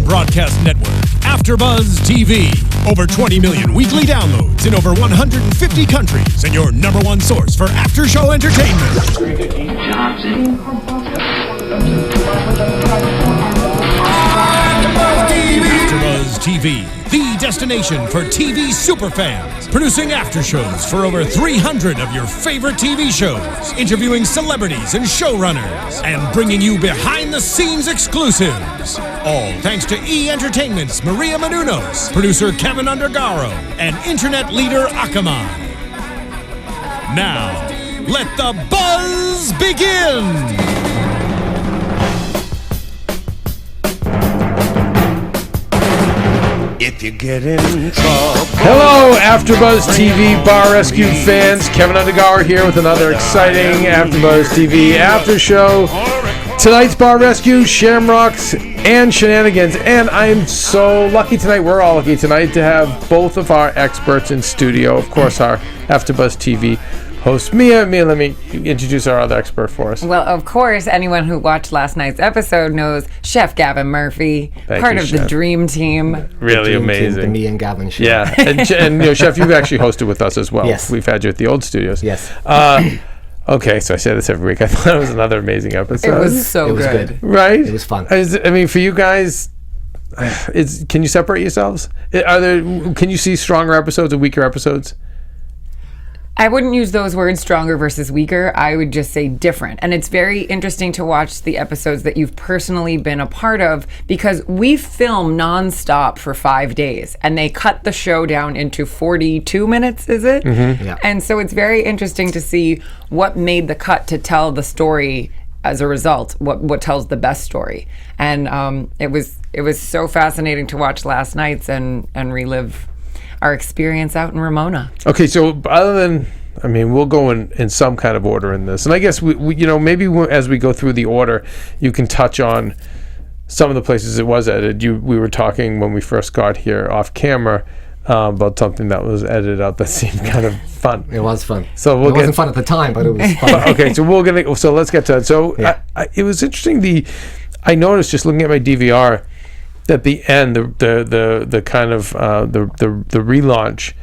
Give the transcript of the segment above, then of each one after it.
broadcast network, AfterBuzz TV. Over 20 million weekly downloads in over 150 countries, and your number one source for after-show entertainment. AfterBuzz TV, the destination for TV superfans. Producing after-shows for over 300 of your favorite TV shows. Interviewing celebrities and showrunners. And bringing you behind-the-scenes exclusives. All thanks to E! Entertainment's Maria Menounos, producer Kevin Undergaro, and internet leader Akamai. Now, let the buzz begin! If you get in trouble. Hello, AfterBuzz TV Bar Rescue fans. Kevin Undergaro here with another exciting AfterBuzz TV after show. Tonight's Bar Rescue, Shamrocks and Shenanigans. And I'm so lucky tonight, we're all lucky tonight, to have both of our experts in studio. Of course, our AfterBuzz TV host, Mia, let me introduce our other expert for us. Well, of course, anyone who watched last night's episode knows Chef Gavin Murphy, part of the Dream Team. Really amazing. The me and Gavin show. Yeah, and you know, Chef, you've actually hosted with us as well. Yes. We've had you at the old studios. Yes. Okay, so I say this every week. I thought it was another amazing episode. It was so good. Right? It was fun. I mean, for you guys, can you separate yourselves? Can you see stronger episodes or weaker episodes? I wouldn't use those words, stronger versus weaker. I would just say different. And it's very interesting to watch the episodes that you've personally been a part of, because we film nonstop for 5 days and they cut the show down into 42 minutes, is it? Mm-hmm. Yeah. And so it's very interesting to see what made the cut to tell the story as a result, what tells the best story. And it was so fascinating to watch last night's and relive our experience out in Ramona. Okay, so other than, I mean, we'll go in some kind of order in this, and I guess we you know, maybe as we go through the order, you can touch on some of the places it was edited. We were talking when we first got here off camera about something that was edited out that seemed kind of fun. It was fun. So it wasn't fun at the time, but it was fun. Okay, so let's get to it. So yeah. It was interesting. I noticed just looking at my DVR. At the end, the kind of the relaunch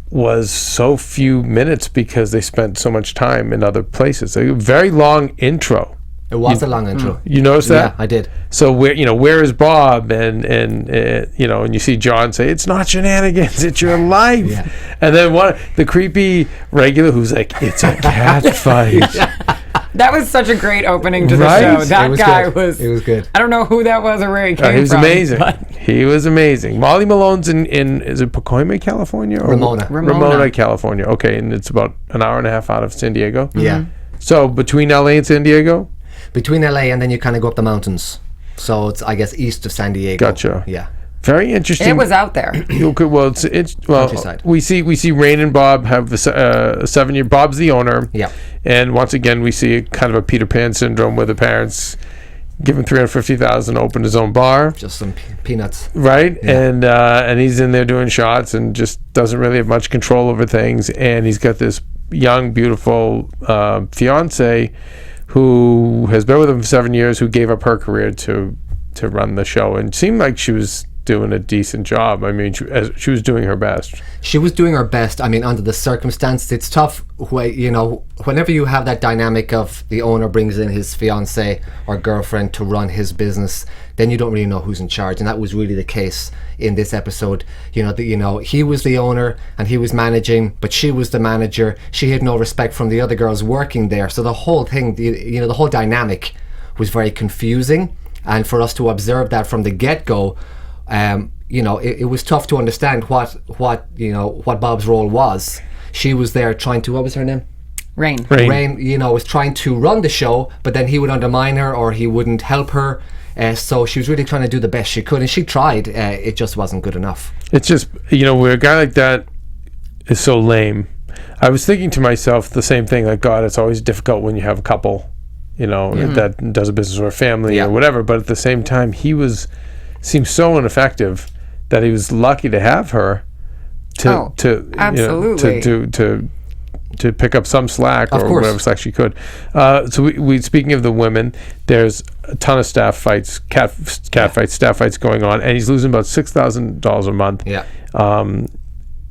was so few minutes because they spent so much time in other places. A very long intro. It was a long intro. You noticed that? Yeah, I did. So where is Bob? And you see John say, "It's not shenanigans, it's your life." Yeah. And then the creepy regular who's like, "It's a cat fight." That was such a great opening to the show. That guy was. It was good. I don't know who that was or where he came from. He was amazing. He was amazing. Molly Malone's in is it Pacoima, California? Or Ramona, California. Okay, and it's about an hour and a half out of San Diego. Yeah. So between LA and San Diego? Between LA and then you kind of go up the mountains. So it's, I guess, east of San Diego. Gotcha. Yeah. Very interesting. It was out there. Okay, well, Countryside. we see Rain and Bob have a 7-year. Bob's the owner. Yeah. And once again, we see kind of a Peter Pan syndrome where the parents give him $350,000 to open his own bar. Just some peanuts. Right. Yeah. And he's in there doing shots and just doesn't really have much control over things. And he's got this young, beautiful fiance who has been with him for 7 years, who gave up her career to run the show, and seemed like she was doing a decent job. I mean, she was doing her best. She was doing her best. I mean, under the circumstances, it's tough. Whenever you have that dynamic of the owner brings in his fiance or girlfriend to run his business, then you don't really know who's in charge, and that was really the case in this episode. He was the owner and he was managing, but she was the manager. She had no respect from the other girls working there. So the whole thing, the whole dynamic was very confusing, and for us to observe that from the get-go, it was tough to understand what Bob's role was. She was there trying to, what was her name? Rain, was trying to run the show, but then he would undermine her or he wouldn't help her. So she was really trying to do the best she could, and she tried. It just wasn't good enough. It's just, where a guy like that is so lame. I was thinking to myself the same thing, like, God, it's always difficult when you have a couple, that does a business or a family or whatever. But at the same time, seemed so ineffective that he was lucky to have her to absolutely. to to pick up some slack or whatever slack she could. So we speaking of the women, there's a ton of staff fights, staff fights going on, and he's losing about $6,000 a month. Yeah.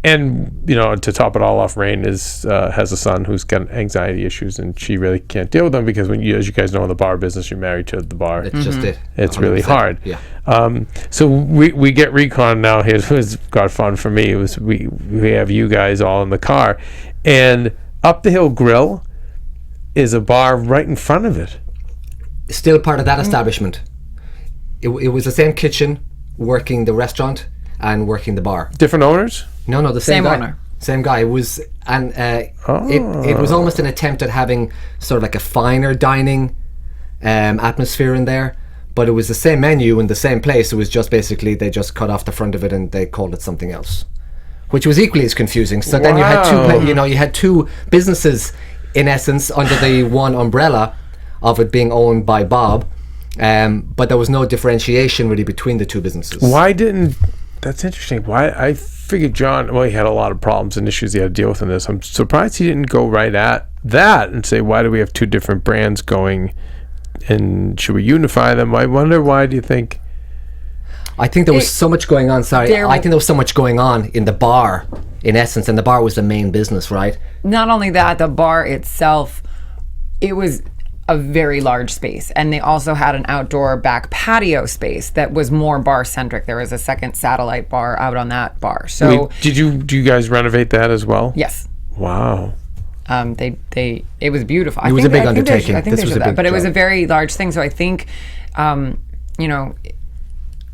And to top it all off, Rain has a son who's got anxiety issues, and she really can't deal with them because as you guys know, in the bar business, you're married to the bar. It's just it. It's 100%. really hard. Yeah. So we get Recon now. Here's got fun for me. It was we have you guys all in the car, and Up the Hill Grill is a bar right in front of it. Still part of that establishment. It was the same kitchen, working the restaurant and working the bar. Different owners? No, the same guy. owner. Same guy. It was, and it was almost an attempt at having sort of like a finer dining atmosphere in there, but it was the same menu in the same place. It was just basically they just cut off the front of it and they called it something else, which was equally as confusing. So then you had two businesses in essence under the one umbrella of it being owned by Bob, but there was no differentiation really between the two businesses. That's interesting. Why I figured John, he had a lot of problems and issues he had to deal with in this. I'm surprised he didn't go right at that and say, why do we have two different brands going, and should we unify them? I wonder, why do you think? I think there was so much going on. I think there was so much going on in the bar, in essence, and the bar was the main business, right? Not only that, the bar itself, it was a very large space, and they also had an outdoor back patio space that was more bar centric. There was a second satellite bar out on that bar. So do you guys renovate that as well? Yes. Wow. It was beautiful. It was a big undertaking. This was a big, but it was a very large thing. So I think,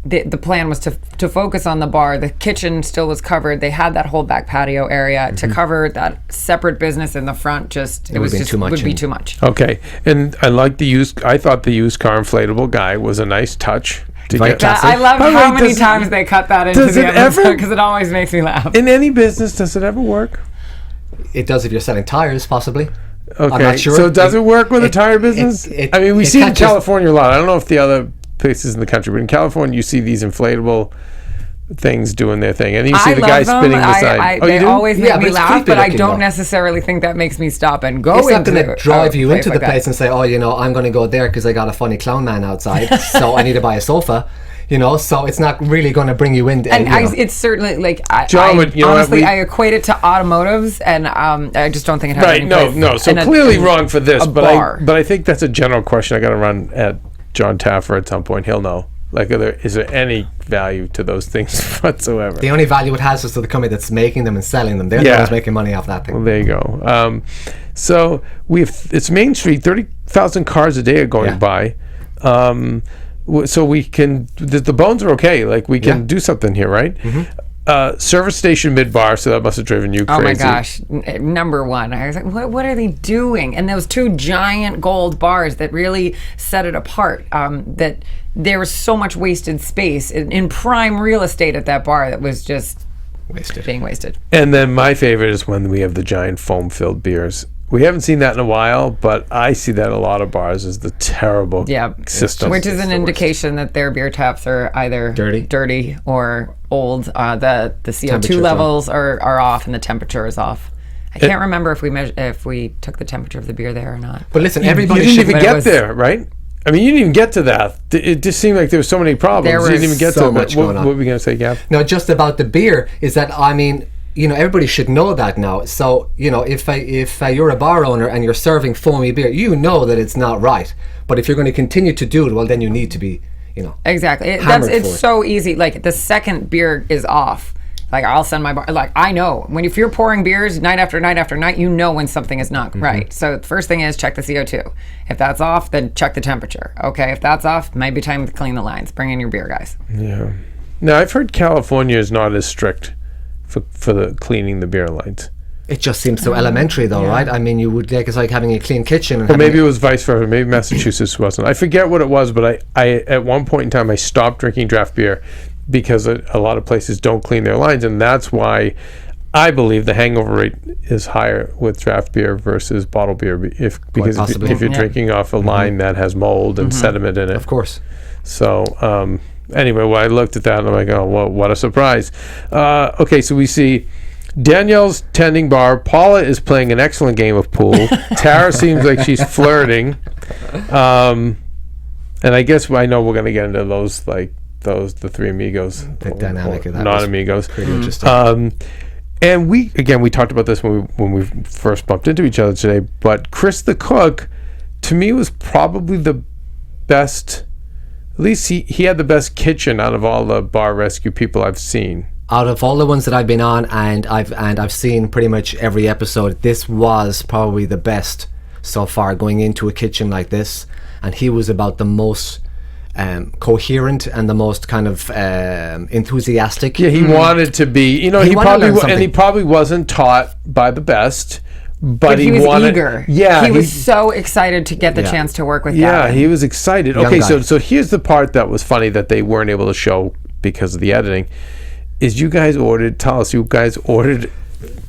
the plan was to focus on the bar. The kitchen still was covered. They had that whole back patio area to cover that separate business in the front. It would be too much. Okay, and I like I thought the used car inflatable guy was a nice touch. I love how many times they cut that into the episode because it always makes me laugh. In any business, does it ever work? It does if you're selling tires, possibly. Okay, I'm not sure. So does it work with a tire business? We see it in California a lot. I don't know if the other places in the country, but in California you see these inflatable things doing their thing, and you see the guy spinning the side. They always make me laugh, but I don't necessarily think that makes me stop and go. It's not going to drive you into the place and say, I'm going to go there because I got a funny clown man outside, so I need to buy a sofa. So it's not really going to bring you in. It's certainly honestly, I equate it to automotives, and I just don't think it has any place. No. So clearly wrong for this, but I think that's a general question I got to run at John Taffer at some point. He'll know. Is there any value to those things whatsoever? The only value it has is to the company that's making them and selling them. They're the ones making money off that thing. Well, there you go. So it's Main Street. 30,000 cars a day are going by. So we can. The bones are okay. We can do something here, right? Mm-hmm. Service station mid-bar, so that must have driven you crazy. Oh my gosh, number one. I was like, what are they doing? And those two giant gold bars that really set it apart, that there was so much wasted space in prime real estate at that bar that was just being wasted. And then my favorite is when we have the giant foam-filled beers. We haven't seen that in a while, but I see that in a lot of bars as the terrible system. Which is an indication that their beer taps are either dirty or old. The CO2 levels are off and the temperature is off. I can't remember if we took the temperature of the beer there or not. But listen, everybody didn't even get there, right? You didn't even get to that. It just seemed like there were so many problems. You didn't even get so to much going on. What were we going to say, Gav? No, just about the beer is that, everybody should know that now. So, if you're a bar owner and you're serving foamy beer, you know that it's not right. But if you're going to continue to do it, well, then you need to be, Exactly. It's so easy. The second beer is off. I'll send my bar. I know if you're pouring beers night after night after night, you know when something is not right. So the first thing is check the CO2. If that's off, then check the temperature. Okay, if that's off, might be time to clean the lines. Bring in your beer guys. Yeah. Now I've heard California is not as strict for the cleaning the beer lines. It just seems so elementary, though, right? You would it's like having a clean kitchen. Well, maybe it was vice versa. Maybe Massachusetts wasn't. I forget what it was, but I at one point in time I stopped drinking draft beer because a lot of places don't clean their lines, and that's why I believe the hangover rate is higher with draft beer versus bottled beer. Because if you're drinking off a line that has mold and sediment in it, of course. So. Anyway, I looked at that and I'm like, oh, well, what a surprise. Okay, so we see Danielle's tending bar. Paula is playing an excellent game of pool. Tara seems like she's flirting. And I guess I know we're going to get into the three amigos. The dynamic of that. Non-amigos. Pretty interesting. And we talked about this when we first bumped into each other today, but Chris the cook, to me, was probably the best. At least he had the best kitchen out of all the bar rescue people I've seen. Out of all the ones that I've been on, and I've seen pretty much every episode, this was probably the best so far, going into a kitchen like this. And he was about the most coherent and the most kind of enthusiastic. Yeah, he wanted to be. He probably wasn't taught by the best. But he was wanted, eager. Yeah, he was so excited to get the chance to work with Gavin. Yeah, he was excited. Young okay, guy. so here's the part that was funny that they weren't able to show because of the editing. Is you guys ordered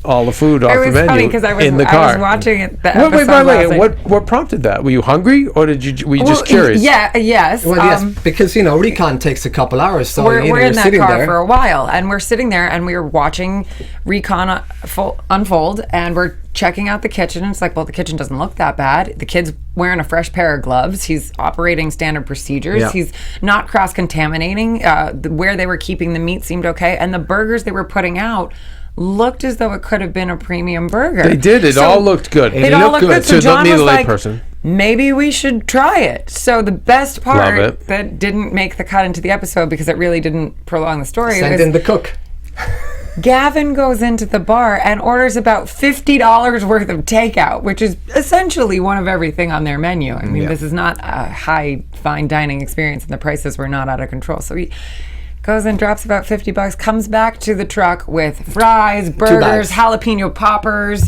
all the food off the menu It was funny because I was watching it. Wait. What prompted that? Were you hungry, or were you just curious? Yeah. Yes. Well, yes, because recon takes a couple hours, so we're in that car there for a while, and we're sitting there, and we were watching recon unfold, and we're checking out the kitchen. And it's like, well, the kitchen doesn't look that bad. The kid's wearing a fresh pair of gloves. He's operating standard procedures. Yeah. He's not cross-contaminating. Where they were keeping the meat seemed okay, and the burgers they were putting out looked as though it could have been a premium burger. They did. It all looked good. It all looked good. So John was like, person. maybe we should try it. So the best part that didn't make the cut into the episode because it really didn't prolong the story send in the cook. Gavin goes into the bar and orders about $50 worth of takeout, which is essentially one of everything on their menu. I mean, this is not a high fine dining experience, and the prices were not out of control. So he goes and drops about $50, comes back to the truck with fries, burgers, jalapeno poppers.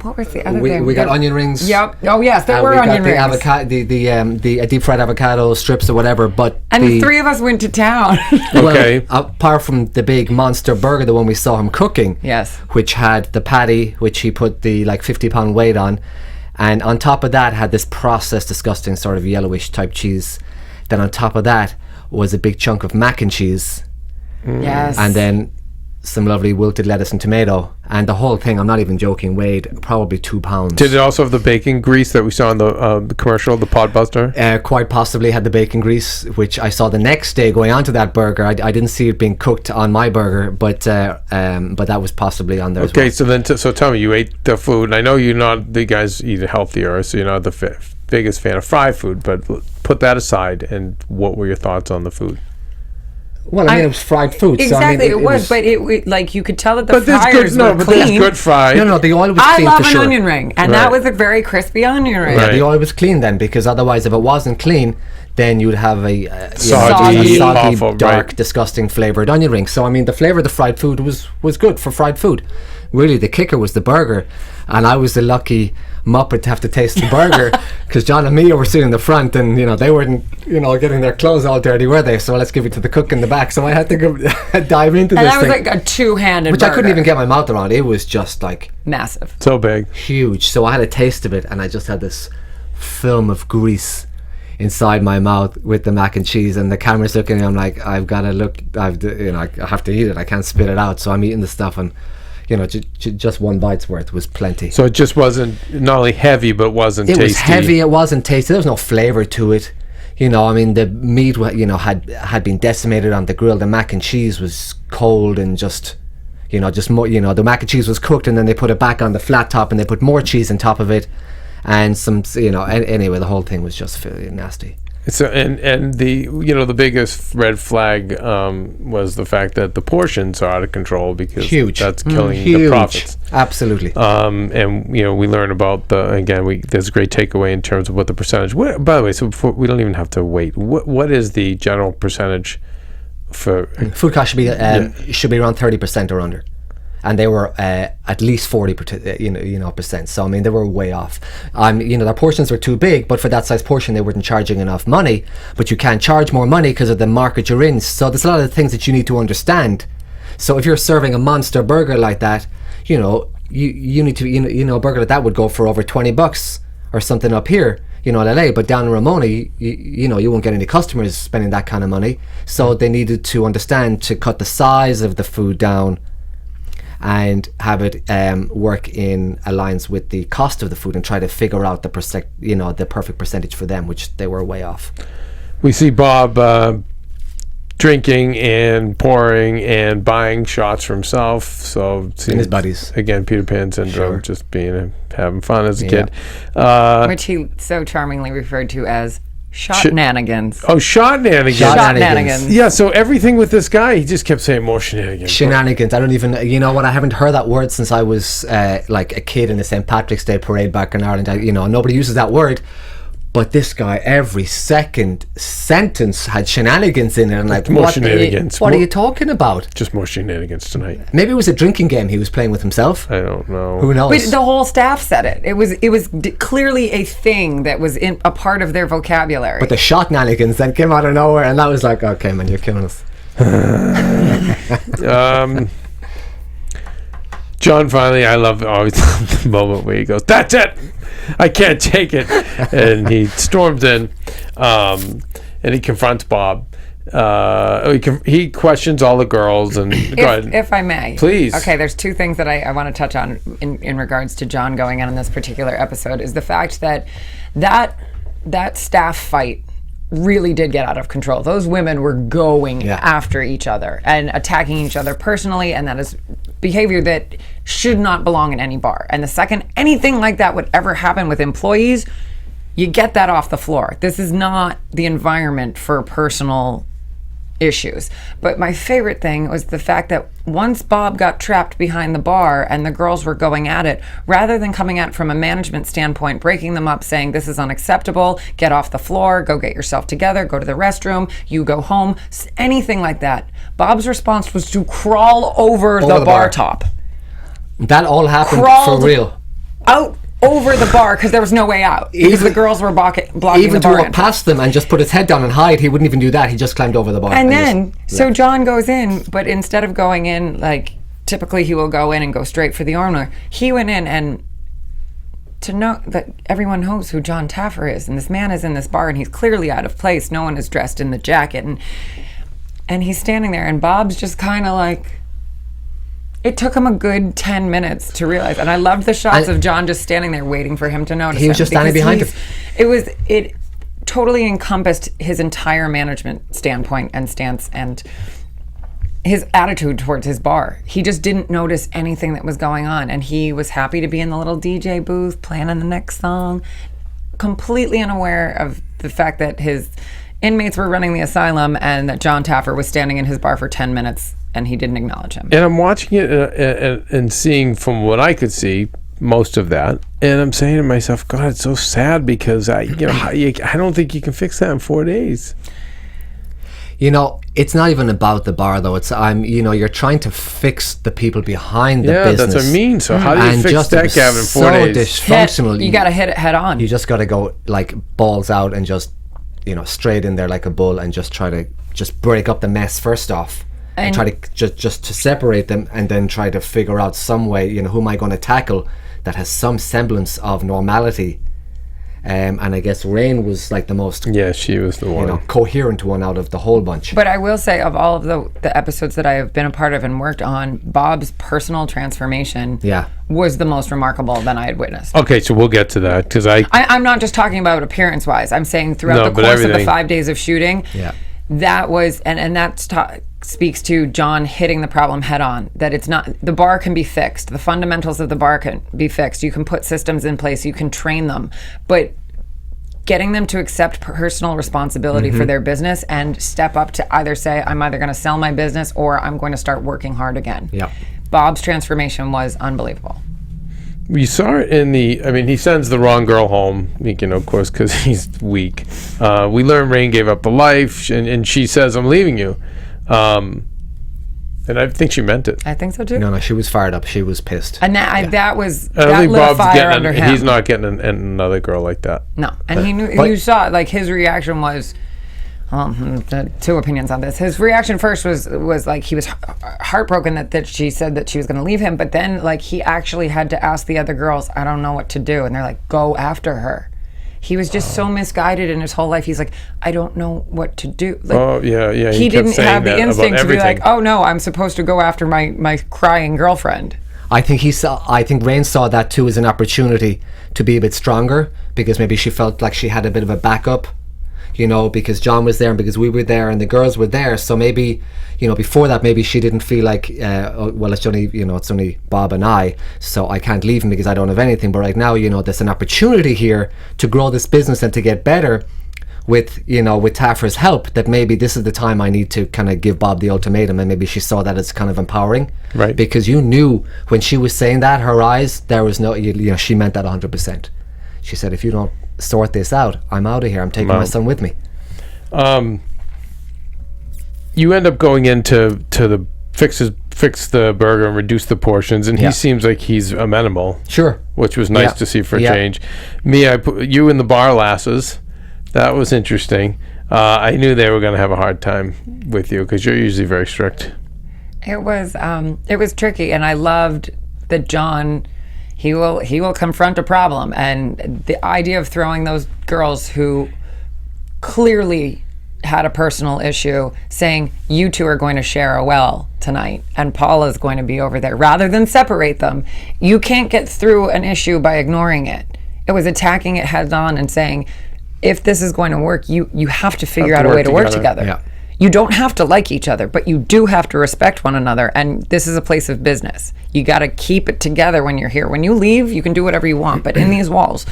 What was the other thing? We got onion rings. Yep. Oh yes, there were onion rings. The deep fried avocado strips or whatever. And the three of us went to town. Okay. Apart from the big monster burger, the one we saw him cooking. Yes. Which had the patty, which he put the 50-pound weight on, and on top of that had this processed, disgusting sort of yellowish type cheese. Then on top of that was a big chunk of mac and cheese. Yes. And then some lovely wilted lettuce and tomato, and the whole thing, I'm not even joking, weighed probably 2 pounds. Did it also have the bacon grease that we saw in the commercial, the Podbuster? Quite possibly had the bacon grease, which I saw the next day going onto that burger. I didn't see it being cooked on my burger, but that was possibly on there as well. Okay, so tell me, you ate the food, and I know you're not, the guys eat healthier, so you're not the biggest fan of fried food, but put that aside, and what were your thoughts on the food? Well, it was fried food. Exactly, so, it was, but it like you could tell that the but fryers were clean. But there's good fried. No, the oil was I clean love for an sure. onion ring, and that was a very crispy onion ring. Yeah, the oil was clean then, because otherwise, if it wasn't clean, then you'd have a soggy, awful, dark, disgusting flavored onion ring. So, I mean, the flavor of the fried food was good for fried food. Really, the kicker was the burger, and I was the lucky muppet to have to taste the burger because John and Mia were sitting in the front, and they weren't getting their clothes all dirty, were they? So let's give it to the cook in the back. So I had to go dive into this thing. And that was like a two-handed which burger. I couldn't even get my mouth around. It was just like massive, so big, huge. So I had a taste of it, and I just had this film of grease inside my mouth with the mac and cheese, and the camera's looking at me. I'm like, I've got to look. I have to eat it. I can't spit it out. So I'm eating the stuff, and just one bite's worth was plenty. So it just wasn't not only heavy, but wasn't tasty. It was heavy, it wasn't tasty. There was no flavour to it. I mean, the meat, had been decimated on the grill. The mac and cheese was cold and just more, the mac and cheese was cooked, and then they put it back on the flat top, and they put more cheese on top of it, and some, anyway, the whole thing was just fairly nasty. So and the the biggest red flag was the fact that the portions are out of control because that's killing the profits. Absolutely. And we learn about there's a great takeaway in terms of what the percentage. By the way, so before, we don't even have to wait. What is the general percentage for food cost should be around 30% or under. And they were at least 40%, So I mean, they were way off. Their portions were too big, but for that size portion, they weren't charging enough money. But you can't charge more money because of the market you're in. So there's a lot of things that you need to understand. So if you're serving a monster burger like that, you need to, a burger like that would go for over $20 or something up here, LA. But down in Ramona, you won't get any customers spending that kind of money. So they needed to understand to cut the size of the food down. and have it work in alliance with the cost of the food and try to figure out the the perfect percentage for them, which they were way off. We see Bob drinking and pouring and buying shots for himself. So and his buddies. Again, Peter Pan syndrome, Sure. just having fun as a kid. Which he so charmingly referred to as Shenanigans. Oh, Shenanigans. Shenanigans. Yeah, so everything with this guy, he just kept saying more shenanigans. Shenanigans. I don't even, you know what, I haven't heard that word since I was like a kid in the St. Patrick's Day parade back in Ireland. Nobody uses that word. But this guy, every second sentence had shenanigans in it. And like, more what shenanigans. What are you talking about? Just more shenanigans tonight. Maybe it was a drinking game he was playing with himself. I don't know. Who knows? But the whole staff said it. It was clearly a thing that was a part of their vocabulary. But the shenanigans then came out of nowhere, and that was like, okay, man, you're killing us. John finally, I always love the moment where he goes, "That's it! I can't take it," and he storms in, and he confronts Bob. He questions all the girls, and go ahead. If I may, please. Okay, there's two things that I want to touch on in regards to John going in this particular episode. Is the fact that staff fight really did get out of control. Those women were going after each other and attacking each other personally, and that is behavior that should not belong in any bar. And the second anything like that would ever happen with employees, you get that off the floor. This is not the environment for personal issues. But my favorite thing was the fact that once Bob got trapped behind the bar and the girls were going at it, rather than coming at it from a management standpoint, breaking them up, saying this is unacceptable, get off the floor, go get yourself together, go to the restroom, you go home, anything like that, Bob's response was to crawl over the bar top. That all happened for real. Out over the bar because there was no way out. Because the girls were blocking even the bar. Even to walk past them and just put his head down and hide, he wouldn't even do that. He just climbed over the bar. And then, so John goes in, but instead of going in, like, typically he will go in and go straight for the owner. He went in and to know that everyone knows who John Taffer is, and this man is in this bar and he's clearly out of place. No one is dressed in the jacket. And he's standing there and Bob's just kind of like... It took him a good 10 minutes to realize, and I loved the shots of John just standing there waiting for him to notice. He was just standing behind him. It totally encompassed his entire management standpoint and stance and his attitude towards his bar. He just didn't notice anything that was going on, and he was happy to be in the little DJ booth planning the next song, completely unaware of the fact that his inmates were running the asylum and that John Taffer was standing in his bar for 10 minutes and he didn't acknowledge him. And I'm watching it and seeing from what I could see most of that, and I'm saying to myself, God, it's so sad because I don't think you can fix that in 4 days. It's not even about the bar though. You're trying to fix the people behind the business. Yeah, that's what I mean. So how do you fix that, Gavin, in 4 days? Dysfunctional. You got to hit it head on. You just got to go like balls out and just straight in there like a bull and just try to just break up the mess first off. And try to just to separate them, and then try to figure out some way, who am I going to tackle that has some semblance of normality. And I guess Rain was like the most... Yeah, she was the one. Coherent one out of the whole bunch. But I will say, of all of the episodes that I have been a part of and worked on, Bob's personal transformation was the most remarkable that I had witnessed. Okay, so we'll get to that, because I'm not just talking about appearance-wise. I'm saying throughout the course of the 5 days of shooting, that was... And that speaks to John hitting the problem head on, that it's not... The bar can be fixed. The fundamentals of the bar can be fixed. You can put systems in place. You can train them. But getting them to accept personal responsibility for their business and step up to either say, I'm either going to sell my business or I'm going to start working hard again. Yeah. Bob's transformation was unbelievable. You saw it in he sends the wrong girl home, of course, because he's weak. We learn Rain gave up the life, and she says, I'm leaving you. And I think she meant it. I think so too. No, she was fired up. She was pissed. And that was I don't that think lit a Bob's fire under him. He's not getting another girl like that. No, and he knew. You saw like his reaction was. Two opinions on this. His reaction first was like he was heartbroken that she said that she was going to leave him, but then like he actually had to ask the other girls, I don't know what to do, and they're like, go after her. he was just so misguided in his whole life. He's like, I don't know what to do. Like, Oh yeah. he kept didn't saying have the that about instinct to be everything. like, oh no, I'm supposed to go after my crying girlfriend. I think Rain saw that too as an opportunity to be a bit stronger, because maybe she felt like she had a bit of a backup, because John was there and because we were there and the girls were there. So maybe, before that, maybe she didn't feel like, well, it's only Bob and I, so I can't leave him because I don't have anything. But right now, there's an opportunity here to grow this business and to get better with Taffer's help, that maybe this is the time I need to kind of give Bob the ultimatum. And maybe she saw that as kind of empowering. Right. Because you knew when she was saying that, her eyes, there was no, she meant that 100%. She said, if you don't sort this out, I'm out of here. I'm taking my son with me. You end up going into the fix the burger and reduce the portions, and he seems like he's amenable. Sure. Which was nice to see for a change. Me, I put you in the bar lasses. That was interesting. I knew they were going to have a hard time with you because you're usually very strict. It was tricky, and I loved that John, he will confront a problem, and the idea of throwing those girls who clearly had a personal issue, saying you two are going to share a well tonight and Paula's going to be over there, rather than separate them. You can't get through an issue by ignoring it. It was attacking it head on and saying, if this is going to work, you have to figure out a way to work together. Yeah. You don't have to like each other, but you do have to respect one another. And this is a place of business. You got to keep it together when you're here. When you leave, you can do whatever you want, but in these walls,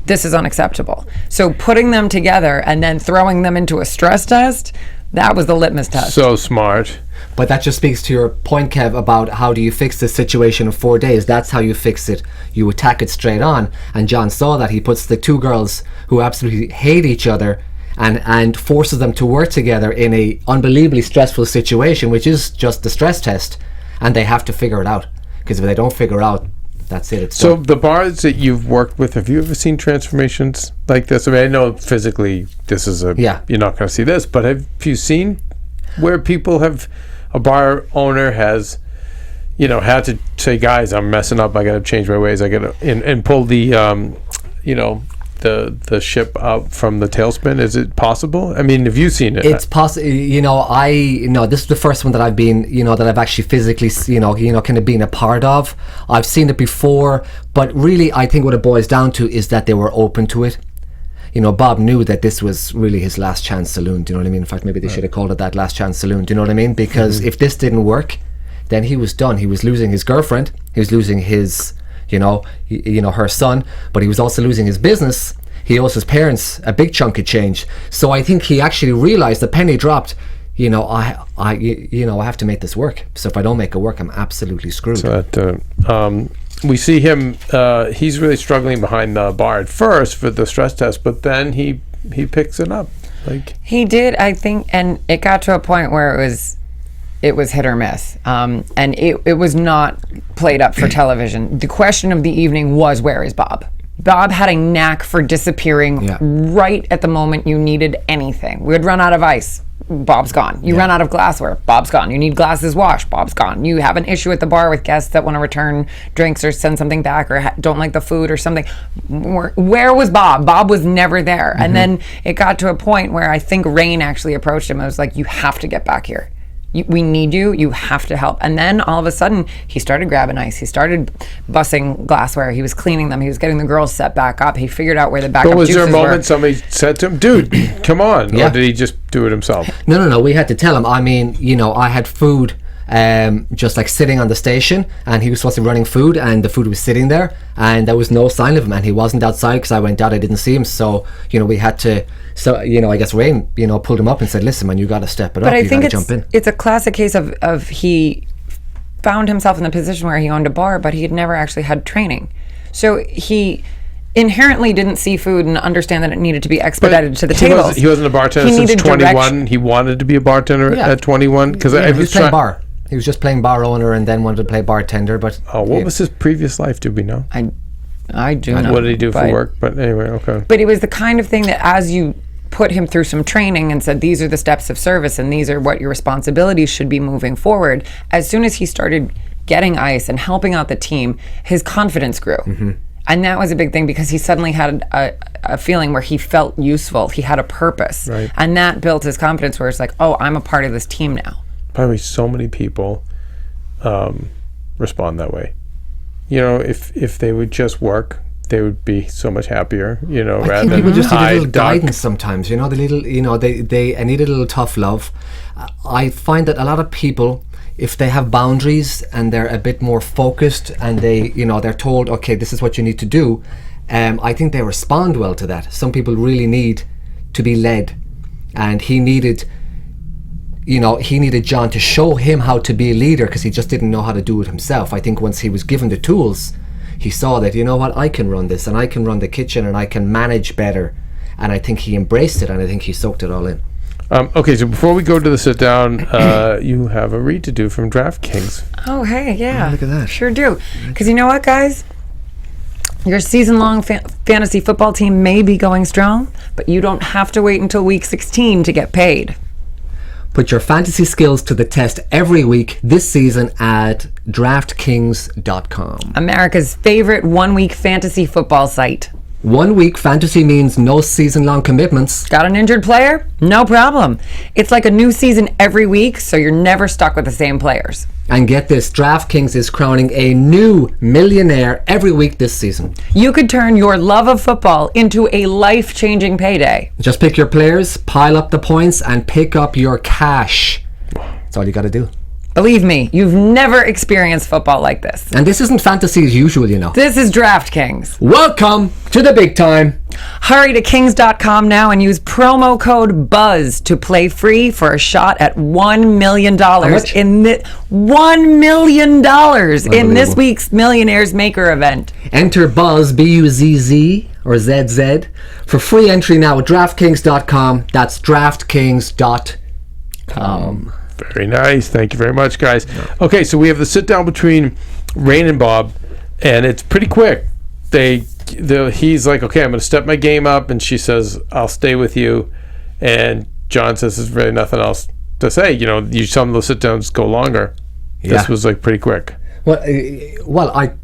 this is unacceptable. So putting them together and then throwing them into a stress test, that was the litmus test. So smart. But that just speaks to your point, Kev, about how do you fix this situation in 4 days. That's how you fix it. You attack it straight on. And John saw that. He puts the two girls who absolutely hate each other and forces them to work together in a unbelievably stressful situation, which is just the stress test. And they have to figure it out. Because if they don't figure out, that's it. It's so done. The bars that you've worked with, have you ever seen transformations like this? I mean, I know physically this is you're not going to see this, but have you seen where people have, a bar owner has, had to say, guys, I'm messing up. I got to change my ways. I got to and pull the, the ship out from the tailspin. Is it possible? I mean, have you seen it? It's possible. This is the first one that I've been, that I've actually physically, kind of been a part of. I've seen it before, but really, I think what it boils down to is that they were open to it. Bob knew that this was really his last chance saloon. Do you know what I mean? In fact, maybe they should have called it that, last chance saloon. Do you know what I mean? Because if this didn't work, then he was done. He was losing his girlfriend. He was losing his, her son, but he was also losing his business. He owes his parents a big chunk of change. So I think he actually realized the penny dropped. I have to make this work. So if I don't make it work, I'm absolutely screwed. So that, we see him, he's really struggling behind the bar at first for the stress test, but then he picks it up. He did, I think, and it got to a point where it was hit or miss, and it was not played up for television. The question of the evening was, where is Bob? Bob had a knack for disappearing right at the moment you needed anything. We would run out of ice. Bob's gone. You run out of glassware. Bob's gone. You need glasses washed. Bob's gone. You have an issue at the bar with guests that want to return drinks or send something back or don't like the food or something. Where was Bob? Bob was never there. Mm-hmm. And then it got to a point where I think Rain actually approached him. I was like, you have to get back here. We need you. You have to help. And then all of a sudden, he started grabbing ice. He started bussing glassware. He was cleaning them. He was getting the girls set back up. He figured out where the backup juices were. But was there a moment somebody said to him, dude, come on? Or did he just do it himself? No. We had to tell him. I mean, I had food just like sitting on the station, and he was supposed to be running food, and the food was sitting there, and there was no sign of him, and he wasn't outside because I went out. I didn't see him. So, we had to... So, I guess Rain, pulled him up and said, listen, man, you got to step it up. You got to jump in. It's a classic case of he found himself in the position where he owned a bar, but he had never actually had training. So he inherently didn't see food and understand that it needed to be expedited to the tables. He wasn't a bartender since 21. He wanted to be a bartender at 21. Because he was playing bar. He was just playing bar owner and then wanted to play bartender. But what was his previous life? Do we know? I do not. What did he do for work? But anyway, okay. But it was the kind of thing that as you put him through some training and said, these are the steps of service and these are what your responsibilities should be moving forward, as soon as he started getting ice and helping out the team, his confidence grew. Mm-hmm. And that was a big thing because he suddenly had a feeling where he felt useful. He had a purpose. Right. And that built his confidence where it's like, oh, I'm a part of this team now. Probably so many people respond that way. If they would just work, they would be so much happier, I rather think than people just need a hide, little duck. guidance sometimes, the little, they need a little tough love. I find that a lot of people, if they have boundaries and they're a bit more focused and they're told, okay, this is what you need to do, I think they respond well to that. Some people really need to be led, and he needed John to show him how to be a leader because he just didn't know how to do it himself. I think once he was given the tools, he saw that, I can run this, and I can run the kitchen, and I can manage better. And I think he embraced it, and I think he soaked it all in. Okay, so before we go to the sit down, you have a read to do from DraftKings. Oh, hey, yeah. Oh, look at that. Sure do. Because you know what, guys? Your season-long fantasy football team may be going strong, but you don't have to wait until week 16 to get paid. Put your fantasy skills to the test every week this season at DraftKings.com. America's favorite one-week fantasy football site. 1 week fantasy means no season-long commitments. Got an injured player? No problem. It's like a new season every week, so you're never stuck with the same players. And get this, DraftKings is crowning a new millionaire every week this season. You could turn your love of football into a life-changing payday. Just pick your players, pile up the points, and pick up your cash. That's all you got to do. Believe me, you've never experienced football like this. And this isn't fantasy as usual, This is DraftKings. Welcome to the big time. Hurry to kings.com now and use promo code BUZZ to play free for a shot at $1 million much? $1 million in this week's Millionaires Maker event. Enter BUZZ, B-U-Z-Z, or Z-Z, for free entry now at DraftKings.com. That's DraftKings.com. Very nice. Thank you very much, guys. Okay, so we have the sit down between Rain and Bob, and it's pretty quick. He's like, okay, I'm going to step my game up, and she says, I'll stay with you. And John says, there's really nothing else to say. You tell them the sit downs go longer. Yeah. This was like pretty quick. Well, I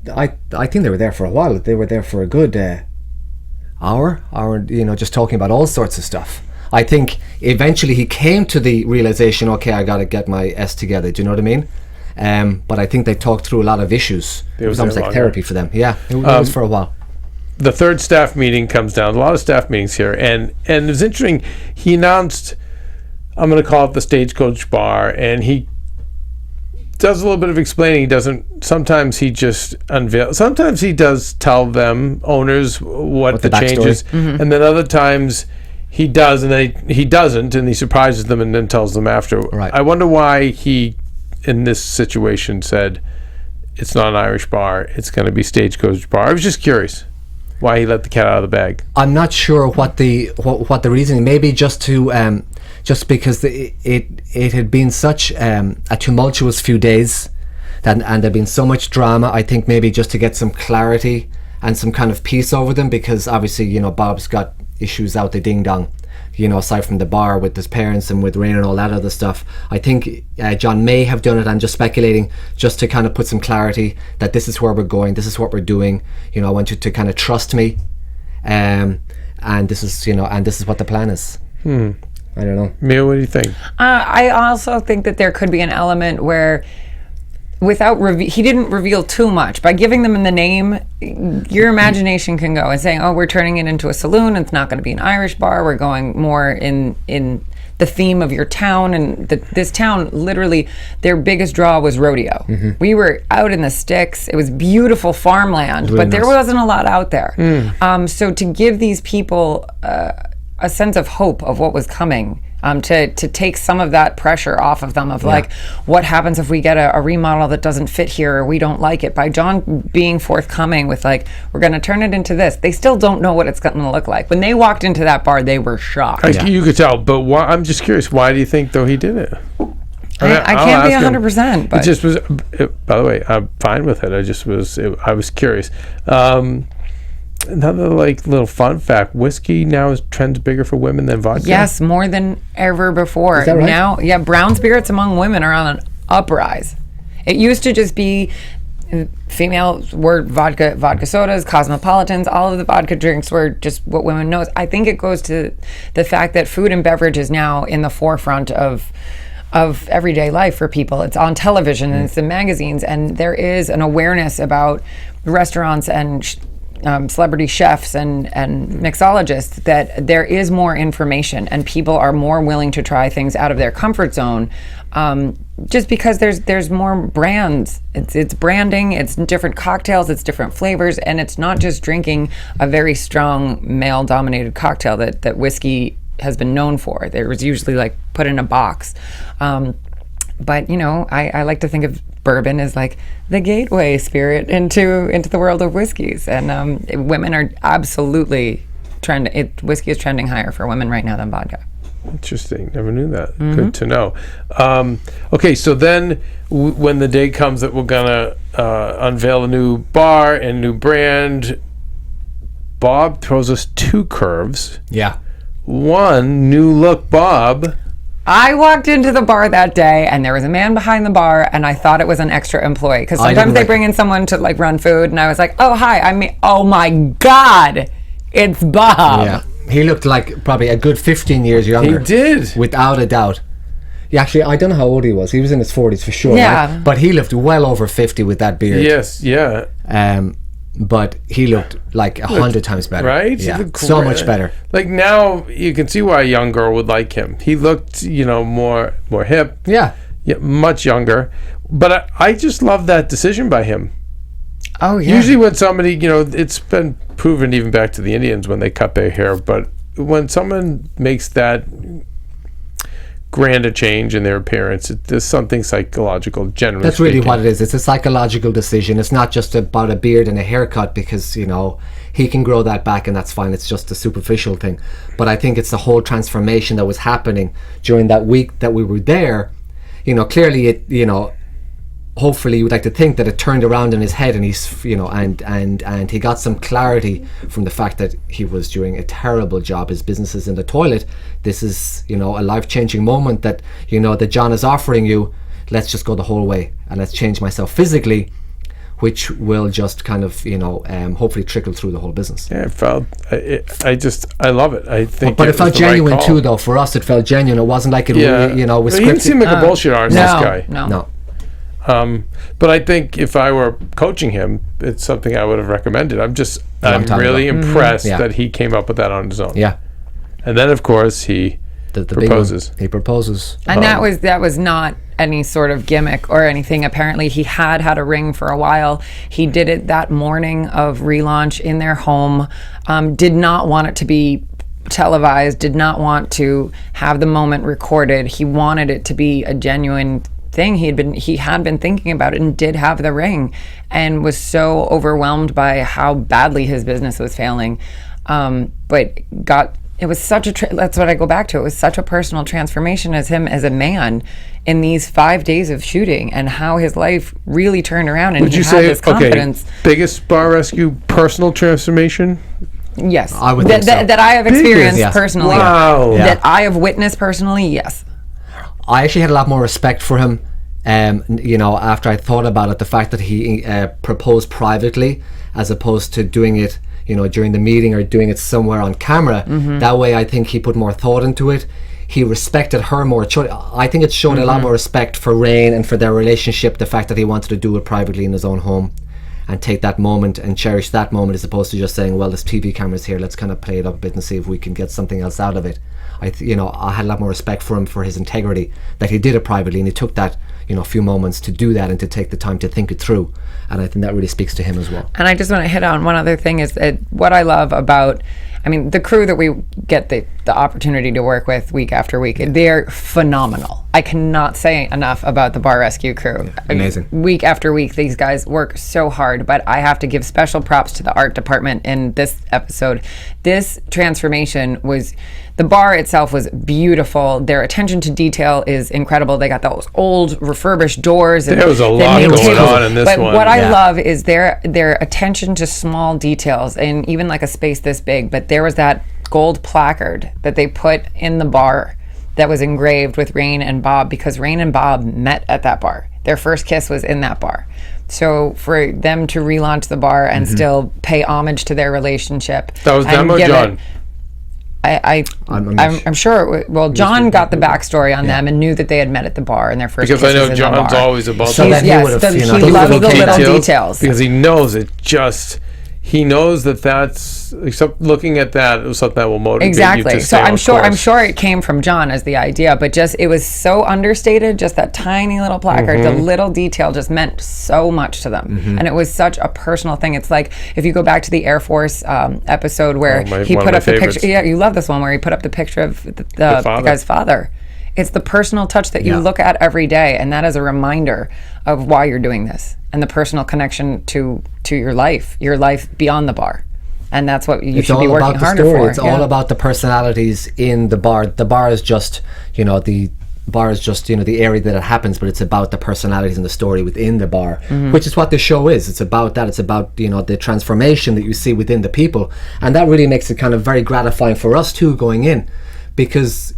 think they were there for a while. They were there for a good hour, just talking about all sorts of stuff. I think eventually he came to the realization, okay, I got to get my S together. Do you know what I mean? But I think they talked through a lot of issues. It was almost like therapy for them. Yeah, it was for a while. The third staff meeting comes down. A lot of staff meetings here. And it was interesting. He announced, I'm going to call it the Stagecoach Bar, and he does a little bit of explaining. He doesn't, sometimes he just unveils, sometimes he does tell them, owners, what the changes. Mm-hmm. And then other times he does, and then he doesn't, and he surprises them and then tells them after. Right. I wonder why he, in this situation, said it's not an Irish bar, it's going to be Stagecoach Bar. I was just curious why he let the cat out of the bag. I'm not sure what the reasoning. Maybe just to just because it had been such a tumultuous few days, and there'd been so much drama. I think maybe just to get some clarity and some kind of peace over them, because obviously Bob's got issues out the ding dong, aside from the bar with his parents and with Rain and all that other stuff. I think John may have done it. I'm just speculating, just to kind of put some clarity that this is where we're going, this is what we're doing. I want you to kind of trust me, and this is what the plan is. I don't know. Mia, what do you think? I also think that there could be an element where, without he didn't reveal too much. By giving them the name, your imagination can go and saying, oh, we're turning it into a saloon, and it's not going to be an Irish bar, we're going more in the theme of your town. And this town, literally, their biggest draw was rodeo. Mm-hmm. We were out in the sticks. It was beautiful farmland, really, but there wasn't a lot out there. So to give these people a sense of hope of what was coming, to take some of that pressure off of them, of like, what happens if we get a remodel that doesn't fit here, or we don't like it. By John being forthcoming with like, we're going to turn it into this, they still don't know what it's going to look like. When they walked into that bar, they were shocked. You could tell, but I'm just curious, why do you think though he did it? I can't be 100%. But it just was. By the way, I'm fine with it. I was curious. Another little fun fact: whiskey now trends bigger for women than vodka. Yes, more than ever before. Is that right? Now, brown spirits among women are on an uprise. It used to just be females were vodka sodas, cosmopolitans, all of the vodka drinks were just what women know. I think it goes to the fact that food and beverage is now in the forefront of everyday life for people. It's on television and it's in magazines, and there is an awareness about restaurants and celebrity chefs and mixologists that there is more information and people are more willing to try things out of their comfort zone, just because there's more brands. It's branding, it's different cocktails, it's different flavors, and it's not just drinking a very strong male-dominated cocktail that whiskey has been known for. There was usually like put in a box. But I like to think of bourbon as like the gateway spirit into the world of whiskeys, and women are absolutely trending. Whiskey is trending higher for women right now than vodka. Interesting. Never knew that. Good to know. Okay, so then when the day comes that we're gonna unveil a new bar and new brand, Bob throws us 2 curves. Yeah. One, new look Bob. I walked into the bar that day and there was a man behind the bar and I thought it was an extra employee, because sometimes they bring in someone to like run food, and I was like, oh, hi, oh my God, it's Bob. Yeah. He looked like probably a good 15 years younger. He did. Without a doubt. Yeah, actually, I don't know how old he was. He was in his 40s for sure. Yeah. Right? But he looked well over 50 with that beard. Yes, yeah. But he looked like 100 times better. Right? Yeah. He looked So great. much better. Like now you can see why a young girl would like him. He looked, more hip. Yeah. Yeah, much younger. But I just love that decision by him. Oh, yeah. Usually when somebody, it's been proven even back to the Indians when they cut their hair, but when someone makes that grand a change in their appearance, there's something psychological, generally That's really speaking. what it is. It's a psychological decision. It's not just about a beard and a haircut, because, he can grow that back and that's fine. It's just a superficial thing. But I think it's the whole transformation that was happening during that week that we were there. Clearly it, hopefully you would like to think that it turned around in his head, and he's and he got some clarity from the fact that he was doing a terrible job. His business is in the toilet. This is a life-changing moment that that John is offering you. Let's just go the whole way and let's change myself physically, which will just kind of hopefully trickle through the whole business. Yeah, I love it. I think But it felt was the right genuine call. too, though. For us, it felt genuine. It wasn't like it really, was But he didn't scripted. seem like a bullshit artist, this guy. No. But I think if I were coaching him, it's something I would have recommended. I'm time really ago. impressed Yeah. that he came up with that on his own. Yeah. And then, of course, he The big proposes. one. He proposes. And that was not any sort of gimmick or anything. Apparently he had a ring for a while. He did it that morning of relaunch in their home. Did not want it to be televised, did not want to have the moment recorded. He wanted it to be a genuine thing. He had been thinking about it and did have the ring, and was so overwhelmed by how badly his business was failing. It was such that's what I go back to. It was such a personal transformation as him as a man in these 5 days of shooting, and how his life really turned around, and Would he you had say, this confidence. biggest bar rescue personal transformation? Yes. I would think so. That I have experienced Yeah. personally. Wow. Yeah. That I have witnessed personally, yes. I actually had a lot more respect for him, after I thought about it. The fact that he proposed privately as opposed to doing it, during the meeting or doing it somewhere on camera. That way, I think he put more thought into it. He respected her more. I think it showed a lot more respect for Rain and for their relationship. The fact that he wanted to do it privately in his own home and take that moment and cherish that moment, as opposed to just saying, well, this TV camera's here, let's kind of play it up a bit and see if we can get something else out of it. I had a lot more respect for him, for his integrity, that he did it privately, and he took that few moments to do that and to take the time to think it through. And I think that really speaks to him as well. And I just want to hit on one other thing, is that what I love about, the crew that we get the opportunity to work with week after week, they're phenomenal. I cannot say enough about the Bar Rescue crew. Amazing. Week after week, these guys work so hard, but I have to give special props to the art department in this episode. This transformation the bar itself was beautiful. Their attention to detail is incredible. They got those old refurbished doors. There was a lot going on in this but one. What I love is their attention to small details, and even like a space this big. But there was that gold placard that they put in the bar that was engraved with Rain and Bob, because Rain and Bob met at that bar. Their first kiss was in that bar. So for them to relaunch the bar and still pay homage to their relationship. That was them or John? I'm sure. Well, John got the backstory on them and knew that they had met at the bar in their first. Because I know John's always about So that. then he would have, he the loves the little details, details. because he knows it. He knows that's. Except looking at that, it was something that will motivate Exactly. you to So stay I'm on sure course. it came from John as the idea, but just it was so understated. Just that tiny little placard, the little detail just meant so much to them, and it was such a personal thing. It's like if you go back to the Air Force episode where he put up the picture. Yeah, you love this one where he put up the picture of the guy's father. It's the personal touch that you look at every day, and that is a reminder of why you're doing this and the personal connection to your life beyond the bar. And that's what you should be working harder for. It's all about the personalities in the bar. The bar is just, the bar is just, the area that it happens, but it's about the personalities and the story within the bar, which is what the show is. It's about that. It's about, the transformation that you see within the people. And that really makes it kind of very gratifying for us too going in, because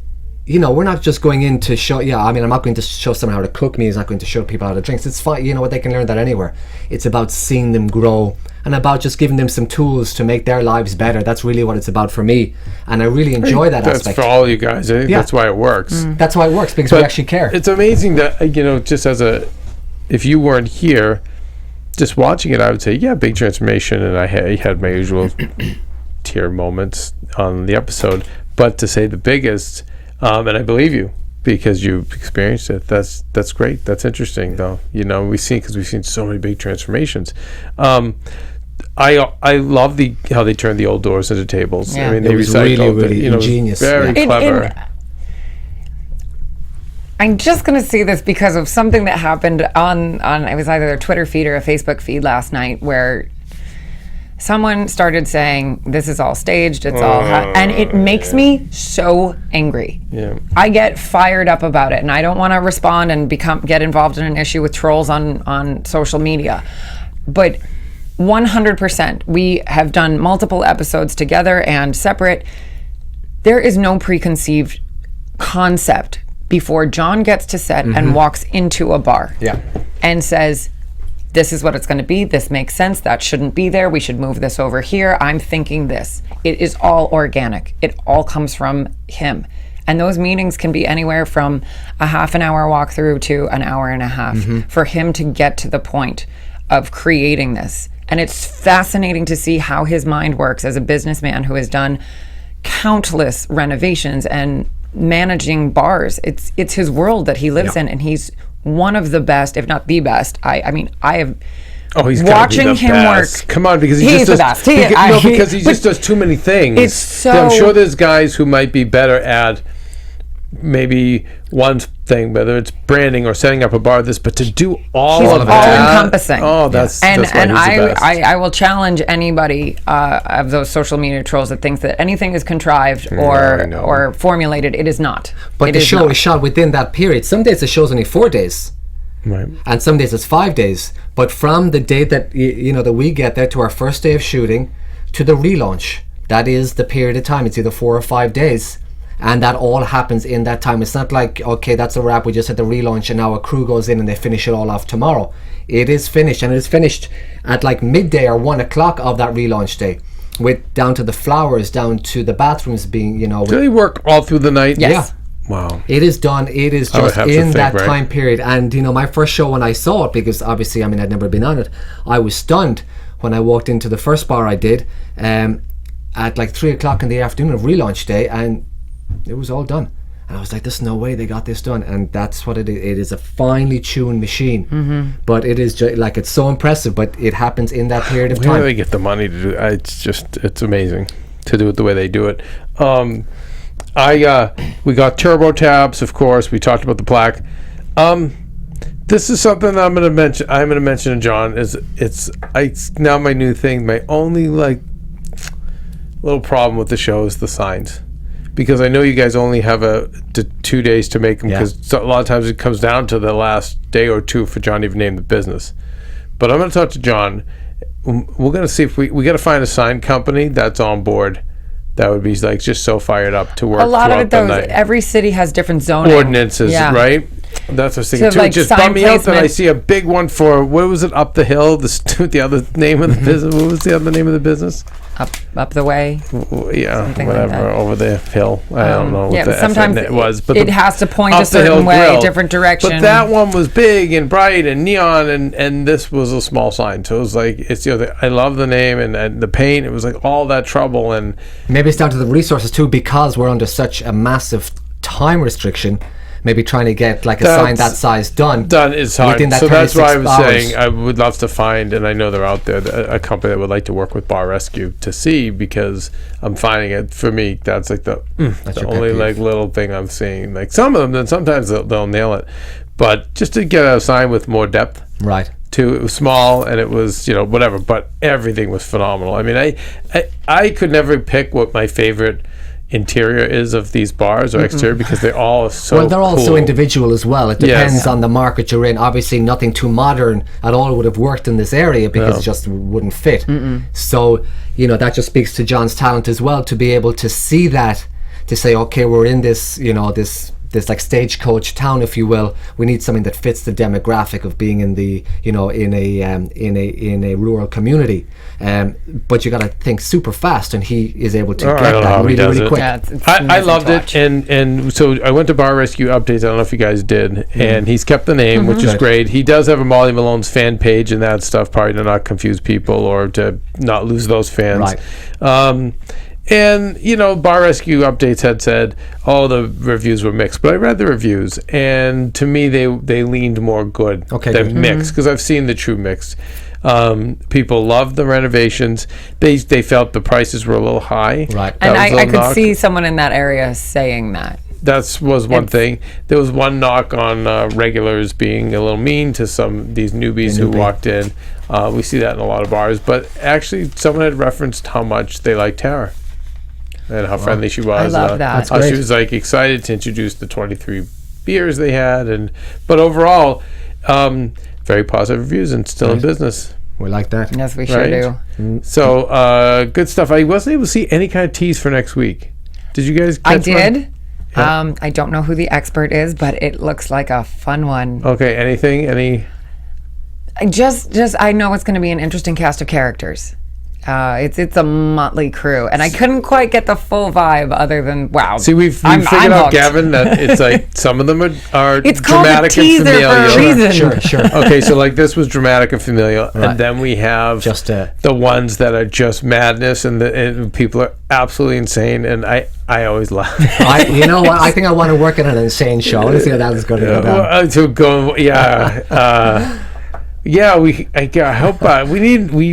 we're not just going in to show, I'm not going to show someone how to cook me. He's not going to show people how to drink. It's fine, they can learn that anywhere. It's about seeing them grow and about just giving them some tools to make their lives better. That's really what it's about for me. And I really enjoy that aspect. That's for all you guys. I think that's why it works. That's why it works, because we actually care. It's amazing that, just if you weren't here, just watching it, I would say, big transformation. And I had my usual tear moments on the episode. But to say the biggest, and I believe you because you've experienced it. That's great. That's interesting, though. We've seen so many big transformations. I love how they turned the old doors into tables. Yeah. I mean, they was recycled really ingenious. Very clever. I'm just going to say this because of something that happened on it was either their Twitter feed or a Facebook feed last night where someone started saying this is all staged, it's all and it makes me so angry. Yeah. I get fired up about it and I don't want to respond and get involved in an issue with trolls on social media. But 100%, we have done multiple episodes together and separate. There is no preconceived concept before John gets to set and walks into a bar and says, this is what it's going to be. This makes sense. That shouldn't be there. We should move this over here. I'm thinking this. It is all organic. It all comes from him. And those meetings can be anywhere from a half an hour walkthrough to an hour and a half for him to get to the point of creating this. And it's fascinating to see how his mind works as a businessman who has done countless renovations and managing bars. It's his world that he lives in, and he's one of the best, if not the best. I mean, I have. Oh, he's watching him best. work. Come on, because he's the best. Because he just does too many things. It's so. I'm sure there's guys who might be better at maybe one thing, whether it's branding or setting up a bar. But to do all of that, all encompassing. Oh, that's why he's the best. I will challenge anybody of those social media trolls that thinks that anything is contrived or formulated. It is not. But the show is shot within that period. Some days the show's only 4 days. Right. And some days it's 5 days. But from the day that that we get there to our first day of shooting to the relaunch, that is the period of time. It's either 4 or 5 days. And that all happens in that time. It's not like, okay, that's a wrap, we just had the relaunch and now a crew goes in and they finish it all off tomorrow. It is finished, and it is finished at like midday or 1 o'clock of that relaunch day, with down to the flowers, down to the bathrooms being, Do they work all through the night? Yes. Yeah. Wow. It is done. It is just in that time period. And my first show when I saw it, because obviously I'd never been on it, I was stunned when I walked into the first bar I did at like 3 o'clock in the afternoon of relaunch day, and it was all done. And I was like, there's no way they got this done. And that's what it is. It is a finely tuned machine. But it is it's so impressive, but it happens in that period of time. Where do they get the money to do it? It's amazing to do it the way they do it. We got turbo tabs, of course. We talked about the plaque. This is something that I'm going to mention to John. It's now my new thing. My only little problem with the show is the signs, because I know you guys only have 2 days to make them, because a lot of times it comes down to the last day or two for John to even name the business. But I'm going to talk to John. We're going to see if we got to find a sign company that's on board that would be just so fired up to work. A lot of throughout it, though, every city has different zoning ordinances, right? That's what I was thinking So, too. like, It just sign bummed me out that I placement. see a big one for, what was it, Up the Hill? The other name of the business. What was the other name of the business? Up the way. Yeah, Something like whatever, that. over the hill. I don't know what the sometimes it was, but it has to point Up a the certain Hill way, Grill. a different direction. But that one was big and bright and neon, and this was a small sign. So it was like, it's, you know, I love the name and the paint. It was like all that trouble, and Maybe it's down to the resources too, because we're under such a massive time restriction. Maybe trying to get like a sign that size done is hard. within that So that's why I 36 was hours. saying I would love to find, and I know they're out there, a company that would like to work with Bar Rescue to see, because I'm finding it, for me, that's like the your only pet like peeve. little thing I'm seeing. Like some of them, then sometimes they'll nail it, but just to get a sign with more depth. Right. Too, it was small and it was, you know, whatever, but everything was phenomenal. I mean, I could never pick what my favorite interior is of these bars or exterior, because they're all so Well, they're also cool. individual as well. It depends Yes. on the market you're in. Obviously, nothing too modern at all would have worked in this area because it just wouldn't fit. So, you know, that just speaks to John's talent as well, to be able to see that, to say, okay, we're in this, you know, this like stagecoach town, if you will. We need something that fits the demographic of being in the, you know, in a rural community. But you got to think super fast, and he is able to I get don't know how that he really, does really it. quick. Yeah, it's I amazing loved to it, watch. and so I went to Bar Rescue Updates. I don't know if you guys did, and he's kept the name, which is Good. great. He does have a Molly Malone's fan page and that stuff, probably to not confuse people or to not lose those fans. Right. And, you know, Bar Rescue Updates had said, oh, the reviews were mixed. But I read the reviews, and to me, they leaned more good Okay, than good. mixed, because I've seen the true mix. People loved the renovations. They felt the prices were a little high. Right. And That was a I could knock. see someone in that area saying that. That was one thing. There was one knock on regulars being a little mean to these newbies who walked in. We see that in a lot of bars. But actually, someone had referenced how much they liked Tara and how friendly she was. I love that. That's How great. she was like excited to introduce the 23 beers they had, but overall, very positive reviews and still in business. We like that. Yes, we sure Right. do. So good stuff. I wasn't able to see any kind of tease for next week. Did you guys? I catch one? did. I don't know who the expert is, but it looks like a fun one. Okay. Anything? Any? I know it's going to be an interesting cast of characters. It's a motley crew, and I couldn't quite get the full vibe other than wow. See, we've I'm figured out, hooked. Gavin, that it's like some of them are It's called a dramatic and teaser for a familial. reason. Sure. Okay, so like this was dramatic and familial, and then we have Just, the ones that are just madness, and people are absolutely insane, and I always laugh. You know what? I think I want to work at an insane show. Let's see how that is going to go down. To go, yeah. Yeah, I hope we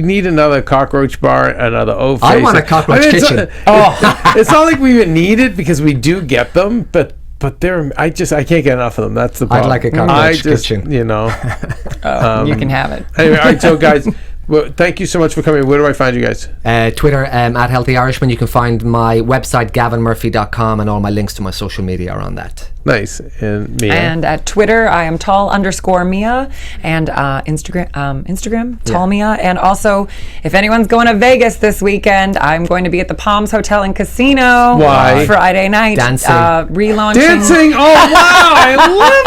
need another cockroach bar, another O-face. I want a cockroach kitchen. It's not like we even need it, because we do get them, but they're I can't get enough of them. That's the problem. I'd like a cockroach kitchen. You know. You can have it. Anyway, all right, so guys, well, thank you so much for coming. Where do I find you guys? Twitter at Healthy Irishman. You can find my website gavinmurphy.com, and all my links to my social media are on that. Nice. And Mia. And at Twitter, I am tall_Mia, and Instagram, tall Mia. And also, if anyone's going to Vegas this weekend, I'm going to be at the Palms Hotel and Casino. Why? Friday night. Dancing. Relaunching. Dancing! Oh, wow! I love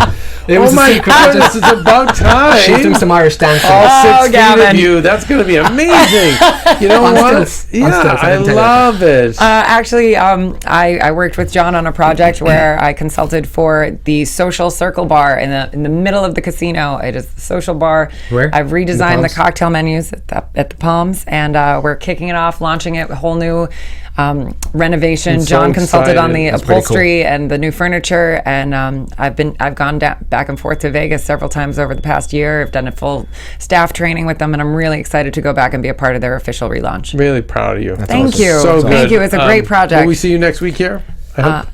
it! It was Oh a my secret. goodness, it's about time. She's doing some Irish dancing. All 6 feet Gavin. of you. That's going to be amazing. You know On what? stilts. On Yeah, stilts, I I can tell you. love it. Actually, I worked with John on a project where I consulted for the Social Circle Bar in the middle of the casino. It is the social bar. Where? I've In the redesigned the Palms? cocktail menus at the Palms, and we're kicking it off, launching it, a whole new renovation. I'm so John consulted on the excited. That's pretty upholstery and the new furniture, and I've gone back and forth to Vegas several times over the past year. I've done a full staff training with them, and I'm really excited to go back and be a part of their official relaunch. Really proud of you. Thank you. So Thank good. you. It's a great project. Will we see you next week here? I hope.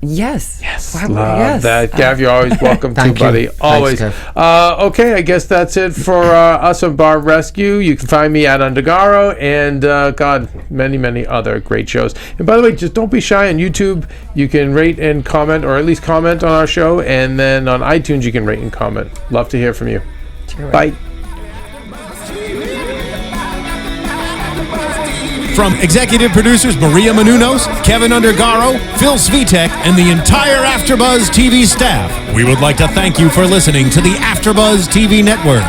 Yes. Love Yes. that. Gav, you're always welcome too, Thank you. buddy. Thanks, Always. Kev. Okay, I guess that's it for us on Bar Rescue. You can find me at Undergaro and, God, many, many other great shows. And by the way, just don't be shy on YouTube. You can rate and comment, or at least comment on our show. And then on iTunes, you can rate and comment. Love to hear from you. Bye. AfterBuzz From executive producers Maria Menounos, Kevin Undergaro, Phil Svitek, and the entire AfterBuzz TV staff, we would like to thank you for listening to the AfterBuzz TV network.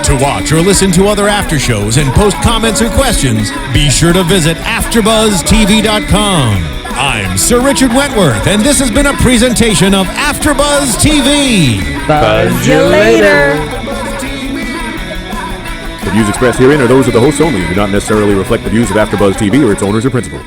To watch or listen to other after shows and post comments or questions, be sure to visit AfterBuzzTV.com. I'm Sir Richard Wentworth, and this has been a presentation of AfterBuzz TV. Buzz you later. The views expressed herein are those of the hosts only and do not necessarily reflect the views of AfterBuzz TV or its owners or principals.